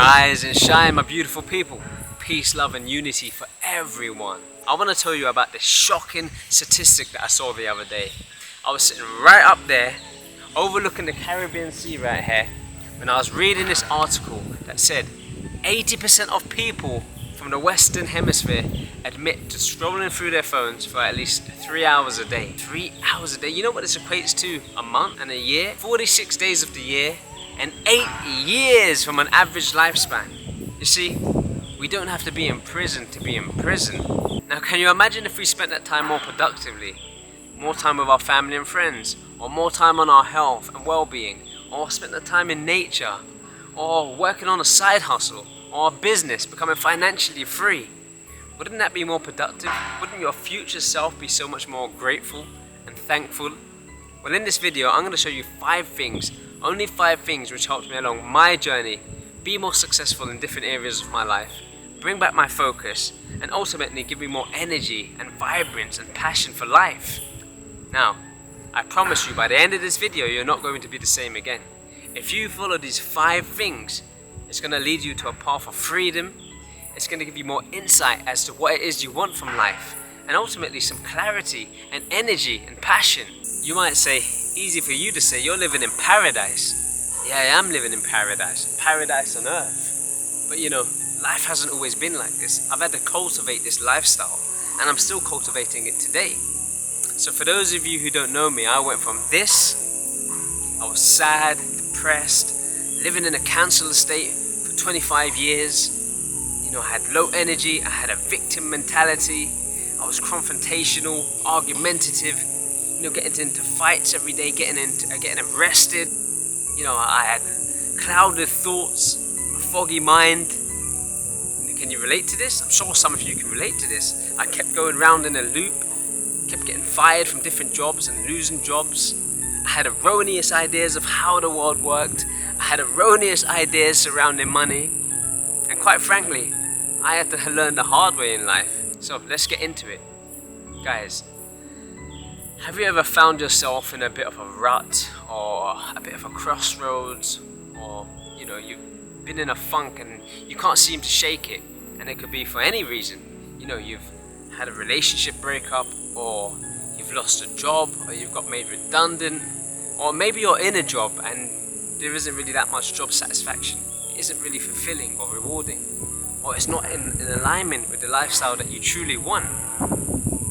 Rise and shine, my beautiful people. Peace, love and unity for everyone. I want to tell you about this shocking statistic that I saw the other day. I was sitting right up there, overlooking the Caribbean Sea right here, when I was reading this article that said 80% of people from the Western Hemisphere admit to scrolling through their phones for at least 3 hours a day. 3 hours a day. You know what this equates to? A month and a year? 46 days of the year and 8 years from an average lifespan. You see, we don't have to be in prison to be in prison. Now, can you imagine if we spent that time more productively? More time with our family and friends, or more time on our health and well-being, or spent the time in nature, or working on a side hustle, or a business, becoming financially free. Wouldn't that be more productive? Wouldn't your future self be so much more grateful and thankful? Well, in this video, I'm going to show you 5 things, only 5 things which helped me along my journey, be more successful in different areas of my life, bring back my focus, and ultimately give me more energy and vibrance and passion for life. Now, I promise you by the end of this video, you're not going to be the same again. If you follow these 5 things, it's going to lead you to a path of freedom. It's going to give you more insight as to what it is you want from life, and ultimately some clarity and energy and passion. You might say, easy for you to say, you're living in paradise. Yeah, I am living in paradise. Paradise on earth. But you know, life hasn't always been like this. I've had to cultivate this lifestyle, and I'm still cultivating it today. So for those of you who don't know me, I went from this, I was sad, depressed, living in a cancel state for 25 years. You know, I had low energy, I had a victim mentality, I was confrontational, argumentative, you know, getting into fights every day, getting arrested. You know, I had clouded thoughts, a foggy mind. Can you relate to this? I'm sure some of you can relate to this. I kept going round in a loop, kept getting fired from different jobs and losing jobs. I had erroneous ideas of how the world worked. I had erroneous ideas surrounding money. And quite frankly, I had to learn the hard way in life. So let's get into it. Guys, have you ever found yourself in a bit of a rut or a bit of a crossroads, or you know, you've been in a funk and you can't seem to shake it, and it could be for any reason. You know, you've had a relationship breakup, or you've lost a job, or you've got made redundant, or maybe you're in a job and there isn't really that much job satisfaction. It isn't really fulfilling or rewarding, or it's not in alignment with the lifestyle that you truly want.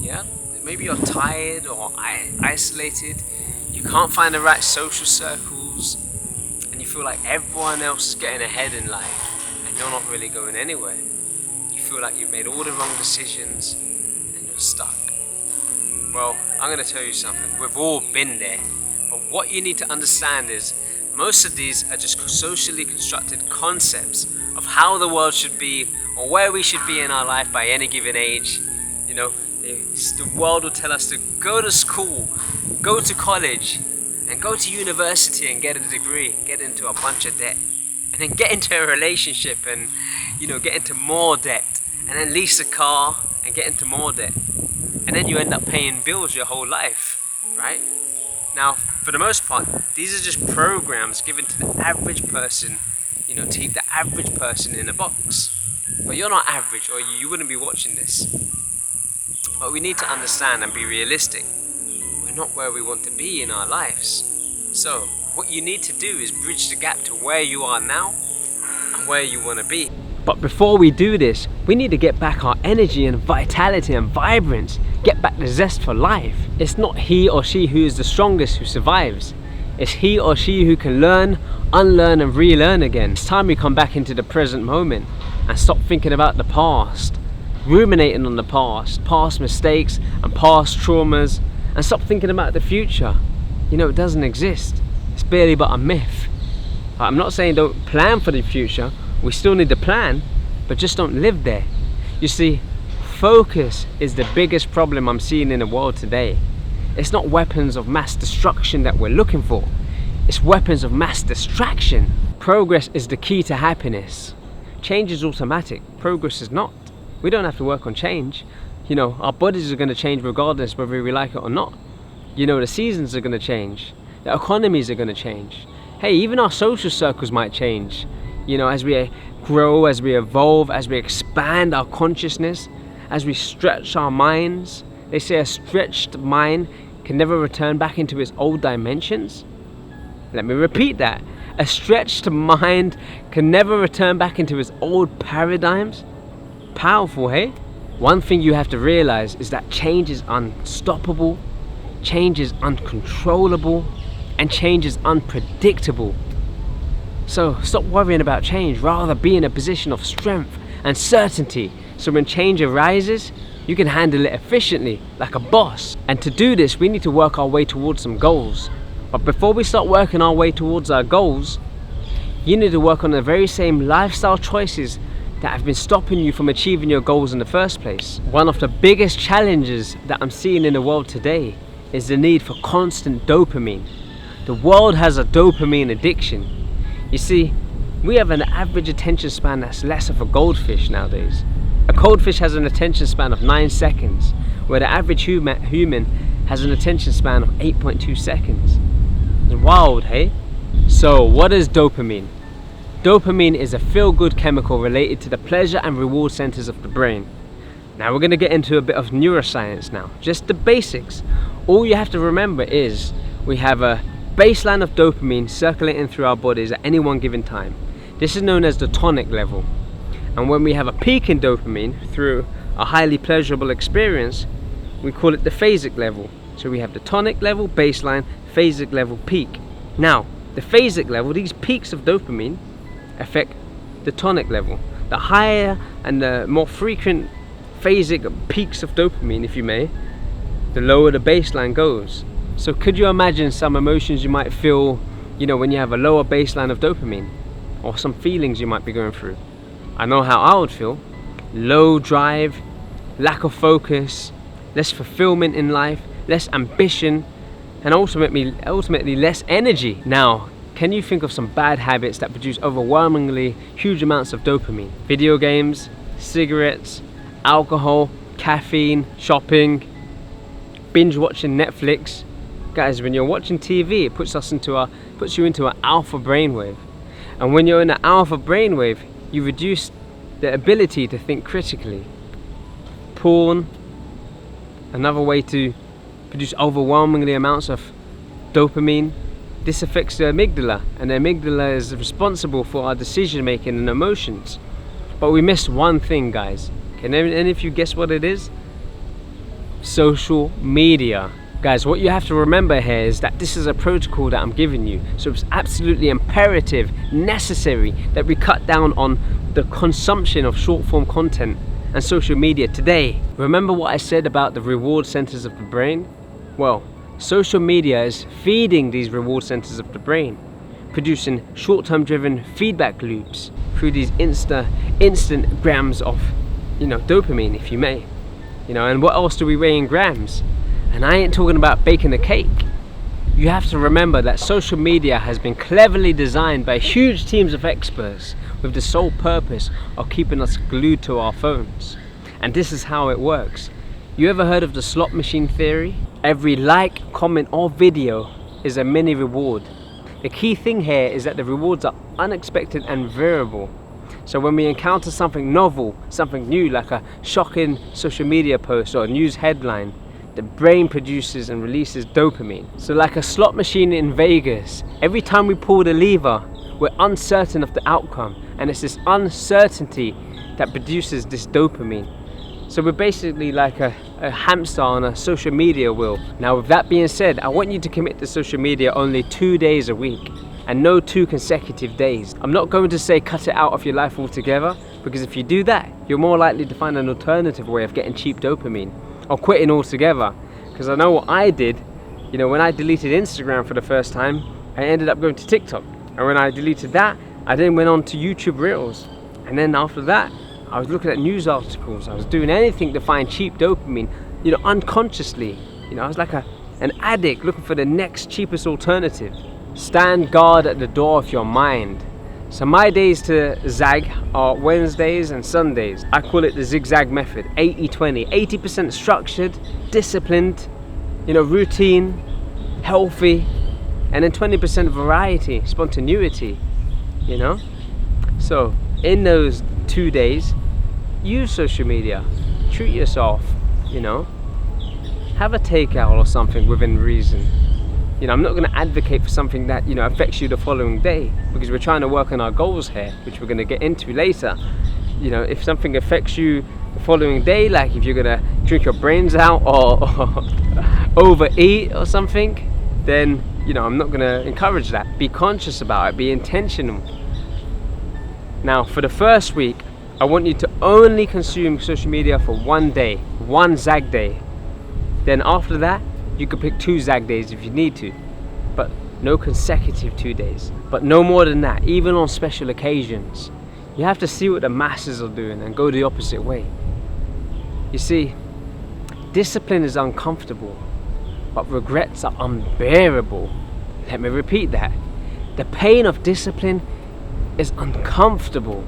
Yeah? Maybe you're tired or isolated, you can't find the right social circles, and you feel like everyone else is getting ahead in life and you're not really going anywhere. You feel like you've made all the wrong decisions and you're stuck. Well, I'm going to tell you something. We've all been there. But what you need to understand is most of these are just socially constructed concepts of how the world should be, or where we should be in our life by any given age. You know, the world will tell us to go to school, go to college, and go to university and get a degree, get into a bunch of debt, and then get into a relationship and, you know, get into more debt, and then lease a car and get into more debt. And then you end up paying bills your whole life, right? Now, for the most part, these are just programs given to the average person, you know, to keep the average person in a box. But you're not average, or you wouldn't be watching this. But we need to understand and be realistic. We're not where we want to be in our lives. So, what you need to do is bridge the gap to where you are now and where you want to be. But before we do this, we need to get back our energy and vitality and vibrance, get back the zest for life. It's not he or she who is the strongest who survives. It's he or she who can learn, unlearn and relearn again. It's time we come back into the present moment and stop thinking about the past, ruminating on the past mistakes and past traumas, and stop thinking about the future. You know, it doesn't exist. It's barely but a myth. I'm not saying don't plan for the future. We still need to plan, but just don't live there. You see, focus is the biggest problem I'm seeing in the world today. It's not weapons of mass destruction that we're looking for. It's weapons of mass distraction. Progress is the key to happiness. Change is automatic. Progress is not. We don't have to work on change. You know, our bodies are going to change regardless whether we like it or not. You know, the seasons are going to change. The economies are going to change. Hey, even our social circles might change. as we grow, as we evolve, as we expand our consciousness, as we stretch our minds. They say a stretched mind can never return back into its old dimensions. Let me repeat that. A stretched mind can never return back into its old paradigms. Powerful, hey? One thing you have to realize is that change is unstoppable, change is uncontrollable, and change is unpredictable. So stop worrying about change, rather be in a position of strength and certainty, so when change arises, you can handle it efficiently, like a boss. And to do this, we need to work our way towards some goals. But before we start working our way towards our goals, you need to work on the very same lifestyle choices that have been stopping you from achieving your goals in the first place. One of the biggest challenges that I'm seeing in the world today is the need for constant dopamine. The world has a dopamine addiction. You see, we have an average attention span that's less of a goldfish nowadays. A goldfish has an attention span of 9 seconds, where the average human has an attention span of 8.2 seconds. It's wild, hey? So what is dopamine? Dopamine is a feel-good chemical related to the pleasure and reward centers of the brain. Now we're going to get into a bit of neuroscience now, just the basics. All you have to remember is we have a baseline of dopamine circulating through our bodies at any one given time. This is known as the tonic level. And when we have a peak in dopamine through a highly pleasurable experience, we call it the phasic level. So we have the tonic level, baseline, phasic level, peak. Now, the phasic level, these peaks of dopamine affect the tonic level. The higher and the more frequent phasic peaks of dopamine, if you may, the lower the baseline goes. So could you imagine some emotions you might feel, when you have a lower baseline of dopamine, or some feelings you might be going through? I know how I would feel. Low drive, lack of focus, less fulfillment in life, less ambition, and ultimately less energy. Now, can you think of some bad habits that produce overwhelmingly huge amounts of dopamine? Video games, cigarettes, alcohol, caffeine, shopping, binge watching Netflix. Guys, when you're watching TV, it puts you into an alpha brainwave. And when you're in an alpha brainwave, you reduce the ability to think critically. Porn, another way to produce overwhelmingly amounts of dopamine. This affects the amygdala, and the amygdala is responsible for our decision making and emotions. But we miss one thing, guys. Can any of you guess what it is? Social media. Guys, what you have to remember here is that this is a protocol that I'm giving you. So it's absolutely imperative, necessary, that we cut down on the consumption of short form content and social media today. Remember what I said about the reward centers of the brain? Well, social media is feeding these reward centers of the brain, producing short-term driven feedback loops through these instant grams of, dopamine, if you may. And what else do we weigh in grams? And I ain't talking about baking a cake. You have to remember that social media has been cleverly designed by huge teams of experts with the sole purpose of keeping us glued to our phones. And this is how it works. You ever heard of the slot machine theory? Every like, comment or video is a mini reward. The key thing here is that the rewards are unexpected and variable. So when we encounter something novel, something new, like a shocking social media post or a news headline, the brain produces and releases dopamine. So like a slot machine in Vegas, every time we pull the lever, we're uncertain of the outcome, and it's this uncertainty that produces this dopamine. So we're basically like a hamster on a social media wheel. Now with that being said, I want you to commit to social media only 2 days a week, and no 2 consecutive days. I'm not going to say cut it out of your life altogether, because if you do that, you're more likely to find an alternative way of getting cheap dopamine, or quitting altogether. Because I know what I did, when I deleted Instagram for the first time, I ended up going to TikTok. And when I deleted that, I then went on to YouTube Reels. And then after that, I was looking at news articles. I was doing anything to find cheap dopamine, unconsciously. I was like an addict looking for the next cheapest alternative. Stand guard at the door of your mind. So my days to zag are Wednesdays and Sundays. I call it the zigzag method, 80-20. 80% structured, disciplined, routine, healthy, and then 20% variety, spontaneity, So in those 2 days, use social media, treat yourself, you know, have a takeout or something within reason. You know, I'm not going to advocate for something that, you know, affects you the following day, because we're trying to work on our goals here, which we're going to get into later. You know, if something affects you the following day, like if you're going to drink your brains out or overeat or something, then, you know, I'm not going to encourage that. Be conscious about it, be intentional. Now, for the first week, I want you to only consume social media for 1 day, 1 Zag day. Then after that, you could pick 2 Zag days if you need to, but no consecutive 2 days. But no more than that, even on special occasions. You have to see what the masses are doing and go the opposite way. You see, discipline is uncomfortable, but regrets are unbearable. Let me repeat that. The pain of discipline is uncomfortable,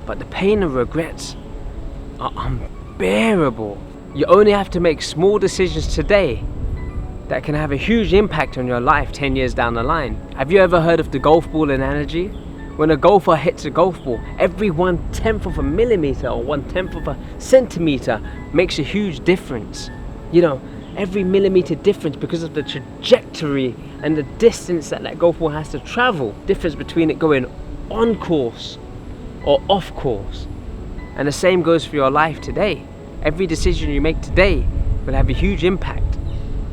but the pain of regrets are unbearable. You only have to make small decisions today that can have a huge impact on your life 10 years down the line. Have you ever heard of the golf ball analogy? When a golfer hits a golf ball, every 1/10 of a millimeter or 1/10 of a centimeter makes a huge difference. You know, every millimeter difference because of the trajectory and the distance that golf ball has to travel. Difference between it going on course or off course. And the same goes for your life today. Every decision you make today will have a huge impact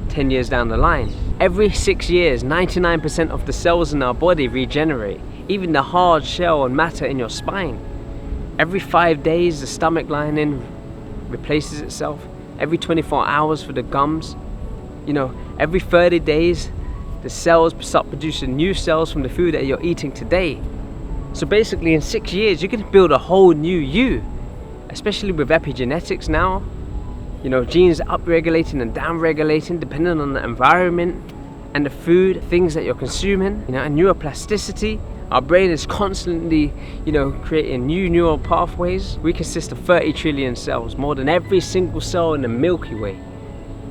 10 years down the line. Every 6 years, 99% of the cells in our body regenerate, even the hard shell and matter in your spine. Every 5 days, the stomach lining replaces itself. Every 24 hours for the gums. You know, every 30 days, the cells start producing new cells from the food that you're eating today. So basically in 6 years, you can build a whole new you. Especially with epigenetics now, you know, genes up-regulating and down-regulating depending on the environment and the food, things that you're consuming, you know, and neuroplasticity. Our brain is constantly, you know, creating new neural pathways. We consist of 30 trillion cells, more than every single cell in the Milky Way.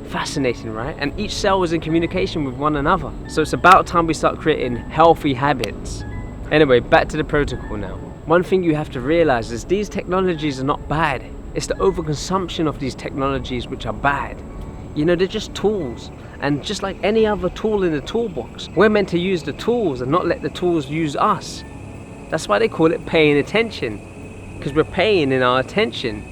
Fascinating, right? And each cell is in communication with one another. So it's about time we start creating healthy habits. Anyway, back to the protocol now. One thing you have to realize is these technologies are not bad. It's the overconsumption of these technologies which are bad. You know, they're just tools. And just like any other tool in the toolbox, we're meant to use the tools and not let the tools use us. That's why they call it paying attention, because we're paying in our attention.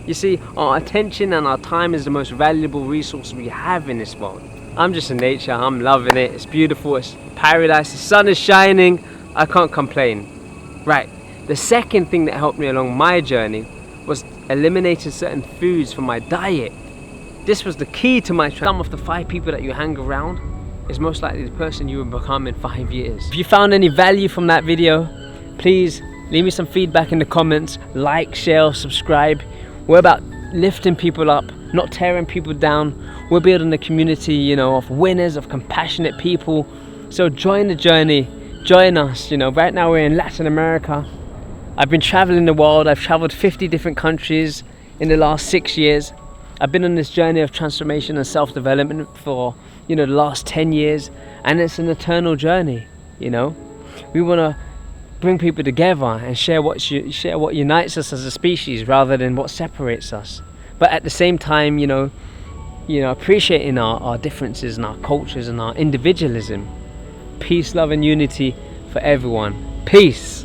You see, our attention and our time is the most valuable resource we have in this world. I'm just in nature, I'm loving it, it's beautiful, it's paradise, the sun is shining, I can't complain. Right. The second thing that helped me along my journey was eliminating certain foods from my diet. This was the key to my Some of the 5 people that you hang around is most likely the person you will become in 5 years. If you found any value from that video, please leave me some feedback in the comments. Like, share, subscribe. We're about lifting people up, not tearing people down. We're building a community, you know, of winners, of compassionate people. So join the journey, join us. You know, right now we're in Latin America. I've been traveling the world. I've traveled 50 different countries in the last 6 years. I've been on this journey of transformation and self-development for, you know, the last 10 years, and it's an eternal journey. You know, we want to bring people together and share what unites us as a species rather than what separates us. But at the same time, you know, appreciating our differences and our cultures and our individualism. Peace, love, and unity for everyone. Peace.